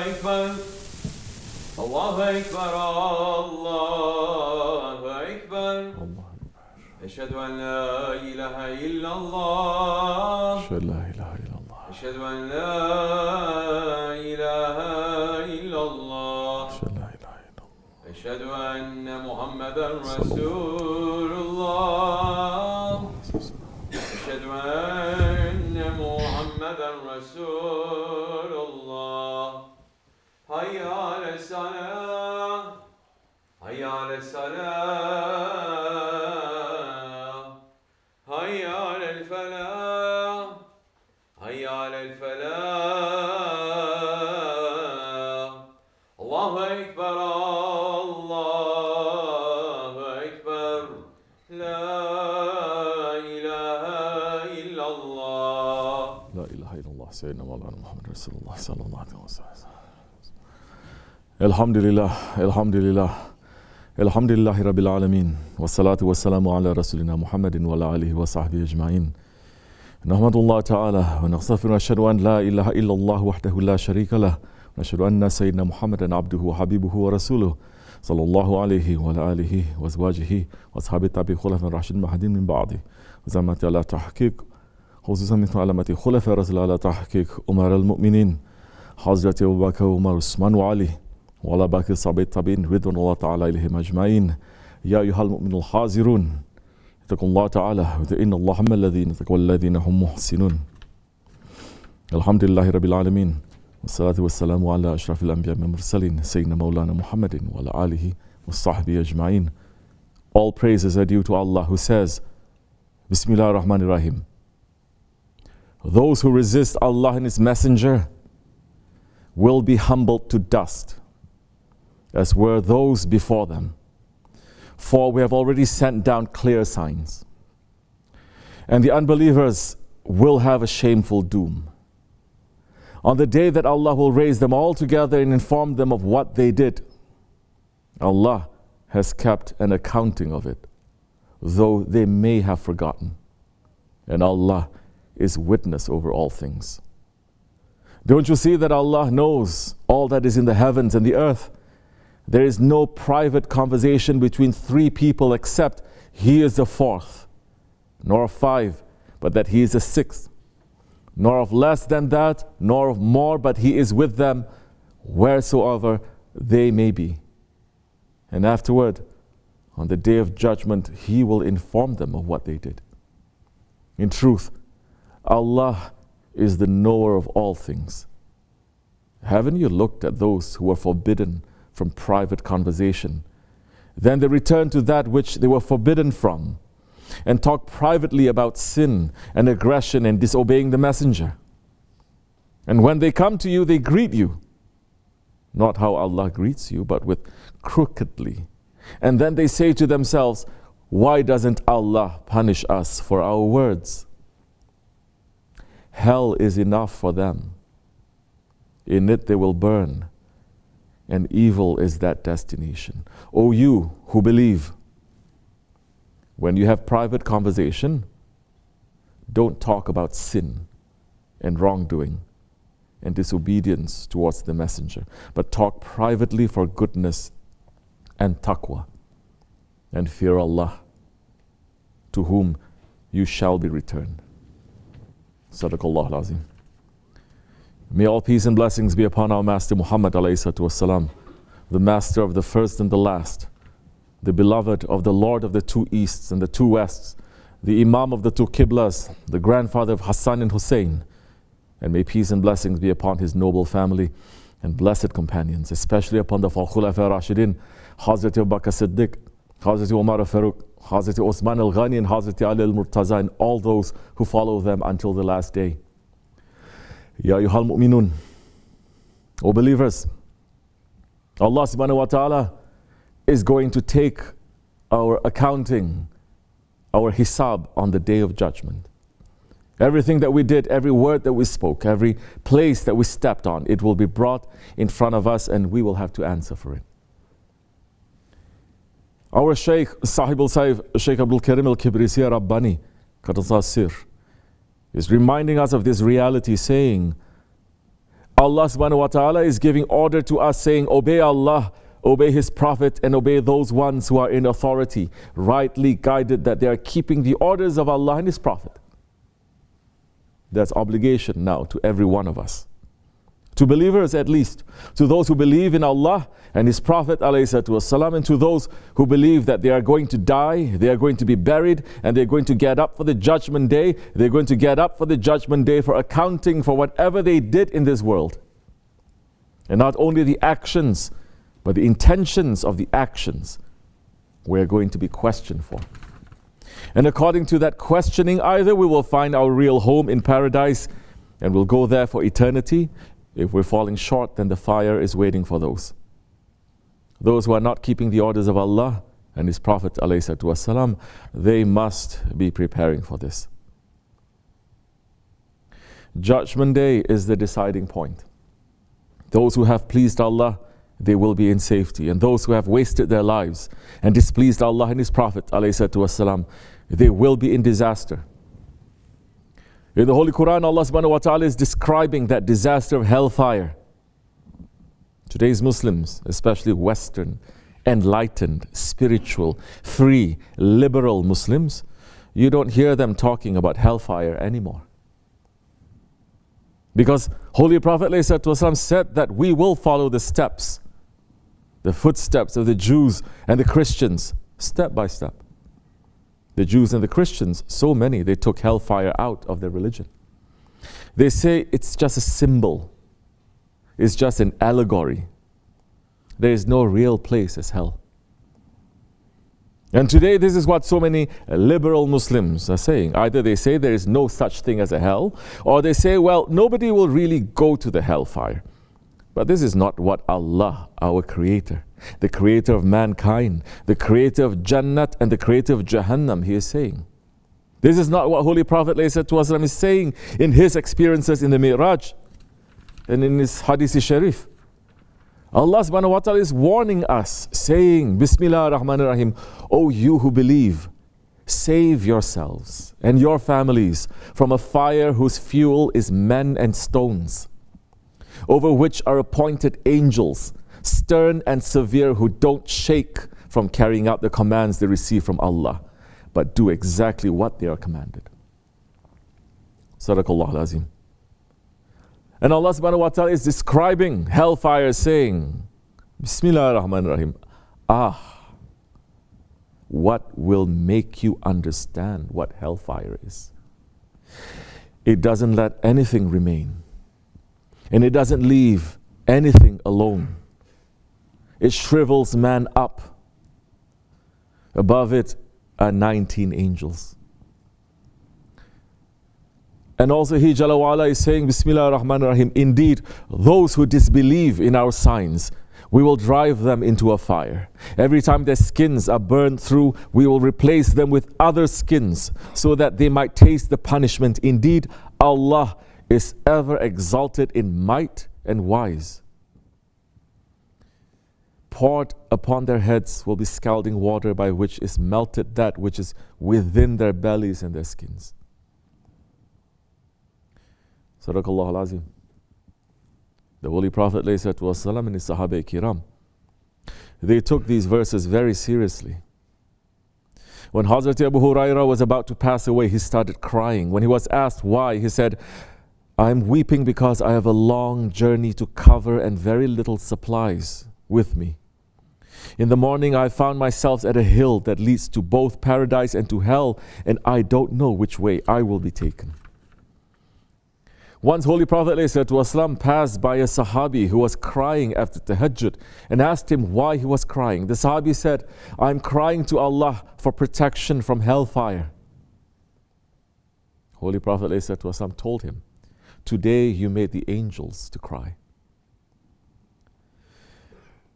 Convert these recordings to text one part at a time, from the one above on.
Ekber. Allahu Ekber. Allahu Ekber. Eşhedü en la ilahe illallah. Eşhedü la ilahe illallah. Eşhedü en la ilahe illallah. Eşhedü enne Muhammeden Resulullah. Eşhedü enne Muhammeden Resulullah. Hayya ale's-salah. Hayya ale's-salah. Hayya alel-felah. Hayya alel-felah. Allahu Ekber. Allahu Ekber. La ilahe illallah. La ilahe illallah. Seyyidina Mevlana Muhammed Resulullah sallallahu aleyhi ve sellem. Elhamdülillah, elhamdülillah, elhamdülillahi Rabbil alemin. Ve salatu ve selamu ala Resulina Muhammedin ve ala alihi ve sahbihi ecma'in. Nahmadullah Teala ve nagstagfiru ve neşhedü en la ilahe illallah vahdehu la şerike leh. Ve neşhedü enne seyyidina Muhammeden abduhu ve habibuhu ve resuluhu. Sallallahu aleyhi ve ala alihi ve ezvacihi ve sahabi tabi khulafen raşidin mahadin min ba'di. Ve zemmeti ala tahkik. Hususan mitlu alameti khulafe Resul ala tahkik. Umar el-Mu'minin. Hazreti Ebu Bakr, Umar, Osman ve Ali. وعلى باقي الصحابة التابعين رضوان الله تعالى إليهم أجمعين يا أيها المؤمنون الحاضرون اتقوا الله تعالى وإن الله هم الذين اتقوا الذين هم محسنون. الحمد لله رب العالمين والصلاة والسلام على أشرف الأنبياء والمرسلين سيدنا مولانا محمد وعلى آله وصحبه أجمعين. All praises are due to Allah who says, Bismillah ar-Rahman ar-Rahim. Those who resist Allah and His Messenger will be humbled to dust, as were those before them. For we have already sent down clear signs. And the unbelievers will have a shameful doom. On the day that Allah will raise them all together and inform them of what they did, Allah has kept an accounting of it, though they may have forgotten. And Allah is witness over all things. Don't you see that Allah knows all that is in the heavens and the earth? There is no private conversation between three people except He is the fourth, nor of five, but that He is the sixth, nor of less than that, nor of more, but He is with them wheresoever they may be. And afterward, on the day of judgment, He will inform them of what they did. In truth, Allah is the knower of all things. Haven't you looked at those who were forbidden from private conversation? Then they return to that which they were forbidden from and talk privately about sin and aggression and disobeying the messenger. And when they come to you, they greet you, not how Allah greets you, but with crookedly. And then they say to themselves, why doesn't Allah punish us for our words? Hell is enough for them. In it they will burn, and evil is that destination. O you who believe, when you have private conversation, don't talk about sin and wrongdoing and disobedience towards the messenger, but talk privately for goodness and taqwa, and fear Allah, to whom you shall be returned. Sadaqallah al-Azim. May all peace and blessings be upon our Master Muhammad ﷺ, the Master of the first and the last, the beloved of the Lord of the two Easts and the two Wests, the Imam of the two Qiblas, the grandfather of Hassan and Hussein. And may peace and blessings be upon his noble family and blessed companions, especially upon the Khulafa Rashidin, Hazrat Abu Bakr Siddiq, Hazrat Umar al-Faruq, Hazrat Osman al-Ghani, and Hazrat Ali al-Murtaza, and all those who follow them until the last day. Ya ayyuhal mu'minun, O believers, Allah subhanahu wa ta'ala is going to take our accounting, our hisab on the day of judgment. Everything that we did, every word that we spoke, every place that we stepped on, it will be brought in front of us and we will have to answer for it. Our Shaykh, SahibulSaif, Shaykh Abdulkerim al-Kibrisi Rabbani, Qadasa Sir, is reminding us of this reality, saying, Allah subhanahu wa ta'ala is giving order to us saying, obey Allah, obey His Prophet, and obey those ones who are in authority, rightly guided that they are keeping the orders of Allah and His Prophet. That's obligation now to every one of us. To believers at least, to those who believe in Allah and His Prophet ﷺ, and to those who believe that they are going to die, they are going to be buried, and they're going to get up for the judgment day. They're going to get up for the judgment day for accounting for whatever they did in this world. And not only the actions, but the intentions of the actions we're going to be questioned for. And according to that questioning, either we will find our real home in paradise and we'll go there for eternity. If we're falling short, then the fire is waiting for those. Those who are not keeping the orders of Allah and His Prophet ﷺ, they must be preparing for this. Judgment Day is the deciding point. Those who have pleased Allah, they will be in safety. And those who have wasted their lives and displeased Allah and His Prophet ﷺ, they will be in disaster. In the Holy Quran, Allah subhanahu wa ta'ala is describing that disaster of hellfire. Today's Muslims, especially Western, enlightened, spiritual, free, liberal Muslims, you don't hear them talking about hellfire anymore. Because Holy Prophet ﷺ said that we will follow the steps, the footsteps of the Jews and the Christians, step by step. The Jews and the Christians, so many, they took hellfire out of their religion. They say it's just a symbol. It's just an allegory. There is no real place as hell. And today, this is what so many liberal Muslims are saying. Either they say there is no such thing as a hell, or they say, well, nobody will really go to the hellfire. But this is not what Allah, our Creator, the Creator of mankind, the Creator of Jannat and the Creator of Jahannam, He is saying. This is not what Holy Prophet ﷺ is saying in his experiences in the Mi'raj and in his Hadith Sharif. Allah subhanahu wa ta'ala is warning us, saying, Bismillah ar-Rahman ar-Rahim, O you who believe, save yourselves and your families from a fire whose fuel is men and stones, over which are appointed angels, stern and severe, who don't shake from carrying out the commands they receive from Allah, but do exactly what they are commanded. Sadaqallahu al-Azim. And Allah subhanahu wa ta'ala is describing hellfire, saying, Bismillah ar-Rahman ar-Rahim, what will make you understand what hellfire is? It doesn't let anything remain. And it doesn't leave anything alone. It shrivels man up. Above it are 19 angels. And also He Jalla wa'ala is saying, Bismillah ar-Rahman ar-Rahim, indeed, those who disbelieve in our signs, we will drive them into a fire. Every time their skins are burned through, we will replace them with other skins so that they might taste the punishment. Indeed, Allah is ever exalted in might and wise. Poured upon their heads will be scalding water, by which is melted that which is within their bellies and their skins. Sadaqallahu al-Azim. The Holy Prophet ﷺ and his Sahabe-i-Kiram, they took these verses very seriously. When Hazrat Abu Hurairah was about to pass away, he started crying. When he was asked why, he said, I am weeping because I have a long journey to cover and very little supplies with me. In the morning, I found myself at a hill that leads to both paradise and to hell, and I don't know which way I will be taken. Once Holy Prophet ﷺ passed by a Sahabi who was crying after Tahajjud and asked him why he was crying. The Sahabi said, I'm crying to Allah for protection from hellfire. Holy Prophet ﷺ told him, today you made the angels to cry.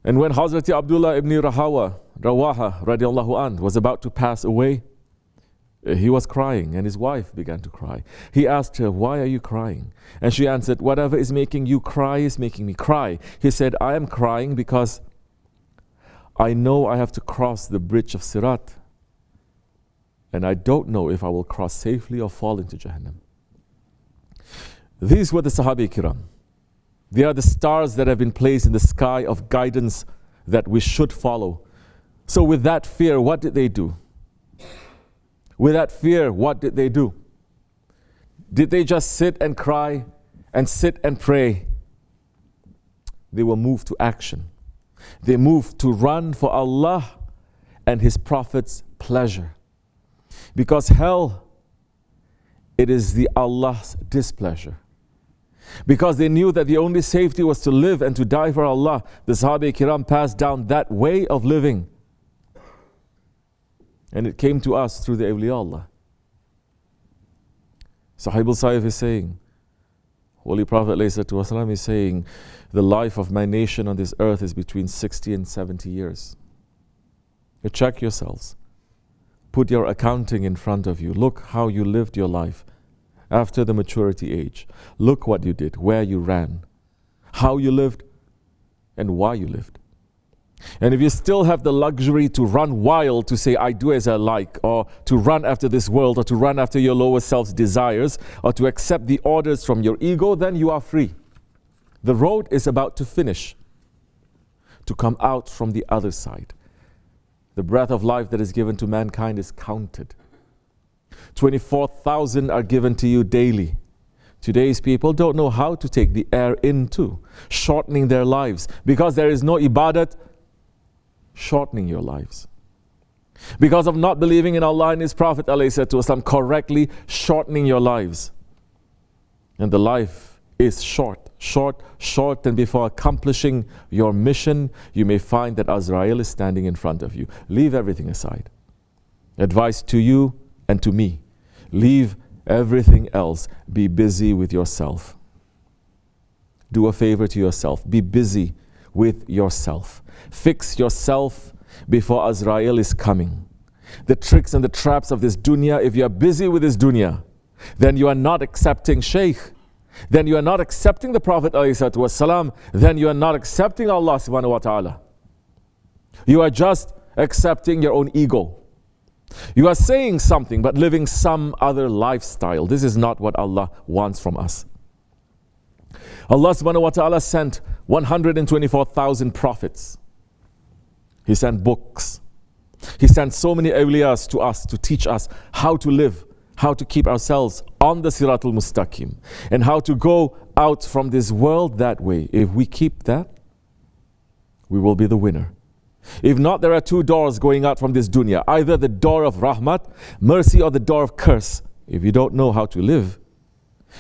And when Hazrat Abdullah ibn Rawaha radiallahu anh was about to pass away, he was crying and his wife began to cry. He asked her, why are you crying? And she answered, whatever is making you cry is making me cry. He said, I am crying because I know I have to cross the bridge of Sirat, and I don't know if I will cross safely or fall into Jahannam. These were the Sahabi Kiram. They are the stars that have been placed in the sky of guidance that we should follow. So with that fear, what did they do? With that fear, what did they do? Did they just sit and cry and sit and pray? They were moved to action. They moved to run for Allah and His Prophet's pleasure. Because hell, it is the Allah's displeasure. Because they knew that the only safety was to live and to die for Allah, the Sahabi-Kiram passed down that way of living. And it came to us through the awliya Allah. SahibulSaif is saying, Holy Prophet ﷺ is saying, the life of my nation on this earth is between 60 and 70 years. You check yourselves. Put your accounting in front of you. Look how you lived your life after the maturity age. Look what you did, where you ran, how you lived, and why you lived. And if you still have the luxury to run wild, to say, I do as I like, or to run after this world, or to run after your lower self's desires, or to accept the orders from your ego, then you are free. The road is about to finish, to come out from the other side. The breath of life that is given to mankind is counted. 24,000 are given to you daily. Today's people don't know how to take the air in too, shortening their lives. Because there is no ibadat, shortening your lives. Because of not believing in Allah and His Prophet ﷺ, correctly shortening your lives. And the life is short. And before accomplishing your mission, you may find that Azrael is standing in front of you. Leave everything aside. Advice to you and to me. Leave everything else. Be busy with yourself. Do a favor to yourself. Be busy with yourself. Fix yourself before Azrael is coming. The tricks and the traps of this dunya, if you are busy with this dunya, then you are not accepting Shaykh. Then you are not accepting the Prophet ﷺ. Then you are not accepting Allah subhanahu wa ta'ala. You are just accepting your own ego. You are saying something but living some other lifestyle. This is not what Allah wants from us. Allah subhanahu wa ta'ala sent 124,000 prophets. He sent books. He sent so many awliyas to us to teach us how to live, how to keep ourselves on the Siratul Mustaqim, and how to go out from this world that way. If we keep that, we will be the winner. If not, there are two doors going out from this dunya. Either the door of rahmat, mercy, or the door of curse. If you don't know how to live,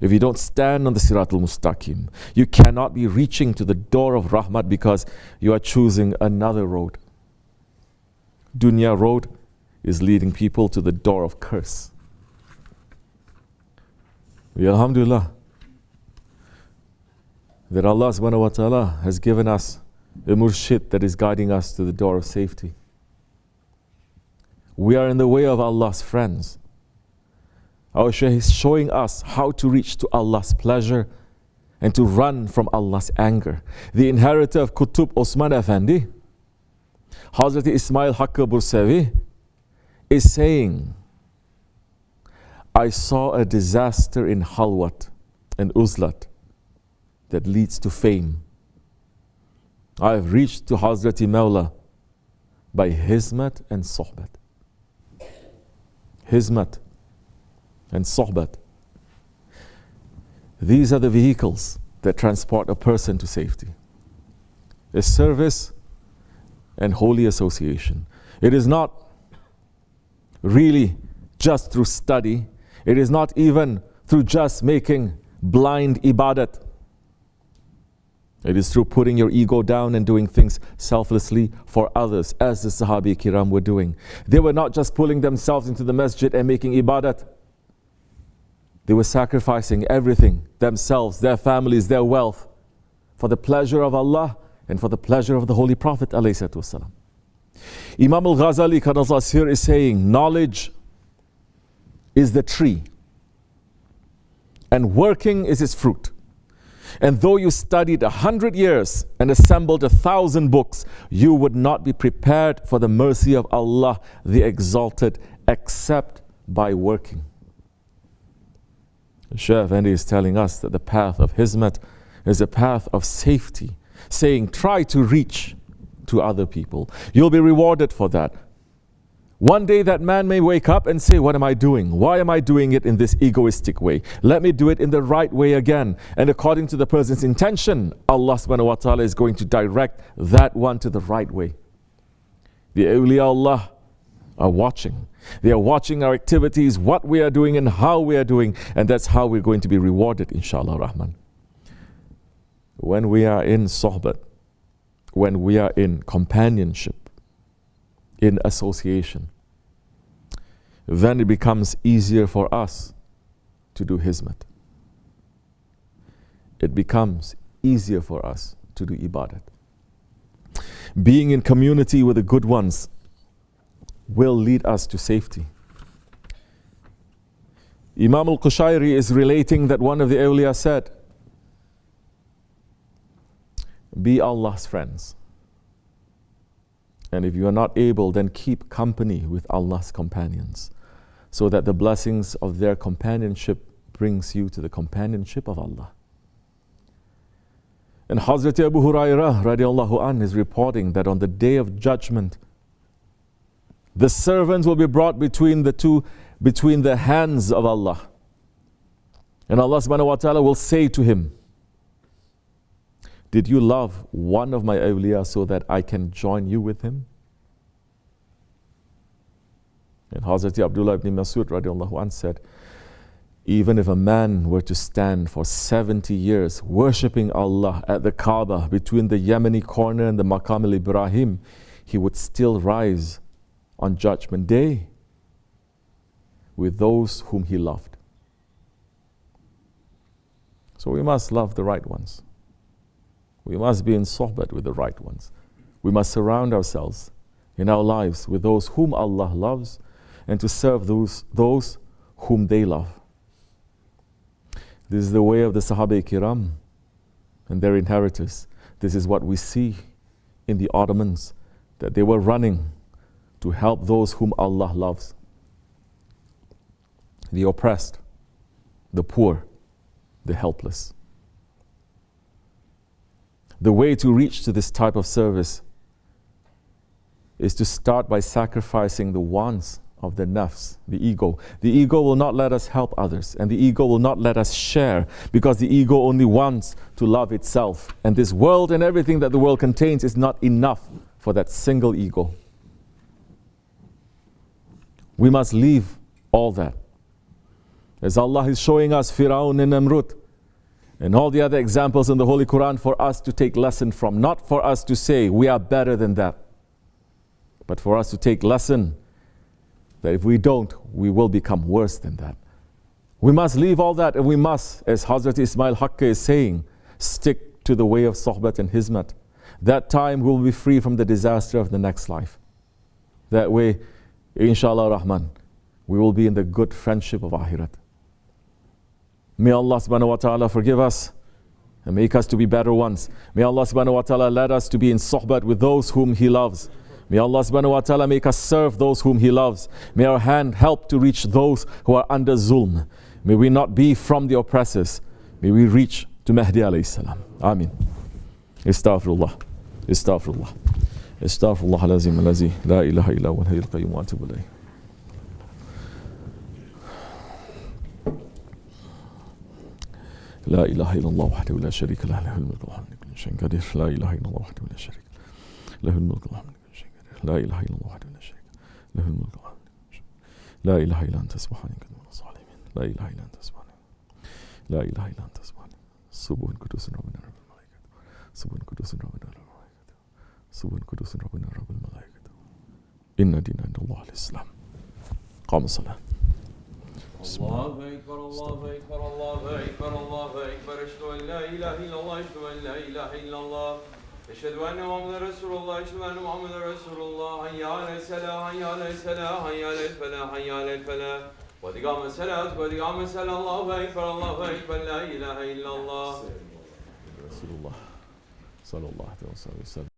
if you don't stand on the Siratul Mustaqim, you cannot be reaching to the door of rahmat because you are choosing another road. Dunya road is leading people to the door of curse. Alhamdulillah that Allah subhanahu wa ta'ala has given us a murshid that is guiding us to the door of safety. We are in the way of Allah's friends. Our Shaykh is showing us how to reach to Allah's pleasure and to run from Allah's anger. The inheritor of Qutb Osman Efendi, Hazrat Ismail Hakkı Bursevi, is saying, I saw a disaster in Halwat and Uzlat that leads to fame. I have reached to Hazrati Mawla by Hizmet and Sohbet. Hizmet and Sohbet. These are the vehicles that transport a person to safety. A service and holy association. It is not really just through study. It is not even through just making blind ibadat. It is through putting your ego down and doing things selflessly for others, as the Sahabi-Kiram were doing. They were not just pulling themselves into the masjid and making ibadat. They were sacrificing everything, themselves, their families, their wealth, for the pleasure of Allah and for the pleasure of the Holy Prophet ﷺ. Imam al-Ghazali here is saying, knowledge is the tree, and working is its fruit. And though you studied 100 years and assembled 1,000 books, you would not be prepared for the mercy of Allah, the Exalted, except by working. Shaykh Efendi is telling us that the path of Hizmet is a path of safety, saying, try to reach to other people. You'll be rewarded for that. One day that man may wake up and say, what am I doing? Why am I doing it in this egoistic way? Let me do it in the right way again. And according to the person's intention, Allah subhanahu wa ta'ala is going to direct that one to the right way. The awliya Allah are watching. They are watching our activities, what we are doing and how we are doing, and that's how we're going to be rewarded, inshallah rahman. When we are in sohbet, when we are in companionship, in association, then it becomes easier for us to do hizmet. It becomes easier for us to do ibadat. Being in community with the good ones will lead us to safety. Imam al-Qushayri is relating that one of the awliya said, be Allah's friends. And if you are not able, then keep company with Allah's companions, so that the blessings of their companionship brings you to the companionship of Allah. And Hazrat Abu Hurairah radiallahu anh is reporting that on the day of judgment, the servants will be brought between the hands of Allah. And Allah subhanahu wa ta'ala will say to him, did you love one of my awliya so that I can join you with him? And Hazrat Abdullah ibn Masud radiallahu anh said, even if a man were to stand for 70 years worshipping Allah at the Kaaba between the Yemeni corner and the Maqam al-Ibrahim, he would still rise on Judgment Day with those whom he loved. So we must love the right ones. We must be in sohbet with the right ones. We must surround ourselves in our lives with those whom Allah loves and to serve those whom they love. This is the way of the Sahaba-i-Kiram and their inheritors. This is what we see in the Ottomans, that they were running to help those whom Allah loves. The oppressed, the poor, the helpless. The way to reach to this type of service is to start by sacrificing the wants of the nafs, the ego. The ego will not let us help others, and the ego will not let us share, because the ego only wants to love itself. And this world and everything that the world contains is not enough for that single ego. We must leave all that. As Allah is showing us Firaun and Namrud, and all the other examples in the Holy Quran for us to take lesson from, not for us to say we are better than that, but for us to take lesson that if we don't, we will become worse than that. We must leave all that, and we must, as Hazrat Ismail Haqqi is saying, stick to the way of Sohbet and Hizmet. That time we will be free from the disaster of the next life. That way, inshallah Rahman, we will be in the good friendship of Akhirat. May Allah subhanahu wa ta'ala forgive us and make us to be better ones. May Allah subhanahu wa ta'ala let us to be in sohbet with those whom He loves. May Allah subhanahu wa ta'ala make us serve those whom He loves. May our hand help to reach those who are under zulm. May we not be from the oppressors. May we reach to Mahdi alayhi salam. Ameen. Astaghfirullah. Astaghfirullah. Astaghfirullah al-azim al-lazi. La ilaha illa wa al-hayyul qayyum wa atubu ilayh. لا إله إلا الله وحده لا شريك له له الملك والحمد لله كل شيء قدير لا إله إلا الله وحده لا شريك له الملك والحمد لله كل شيء قدير لا إله إلا الله وحده لا شريك له الملك والحمد لله لا إله إلا أنت سبحانك إني كنت من الظالمين لا إله إلا أنت سبحانك لا إله إلا أنت سبحانك سبحان قدوس ربنا رب الملائكة سبحان قدوس ربنا رب الملائكة سبحان قدوس ربنا رب الملائكة إن دين عند الله الإسلام قام الصلاة الله أكبر الله أكبر الله أكبر الله أكبر أشهد أن لا إله إلا الله أشهد أن لا إله إلا الله أشهد أن محمدا رسول الله أشهد أن محمدا رسول الله حي على الصلاة حي على الصلاة حي على الفلاح حي على الفلاح قد قام الصلاة قد قام الصلاة الله أكبر الله أكبر لا إله إلا الله رسول الله صلى الله عليه وسلم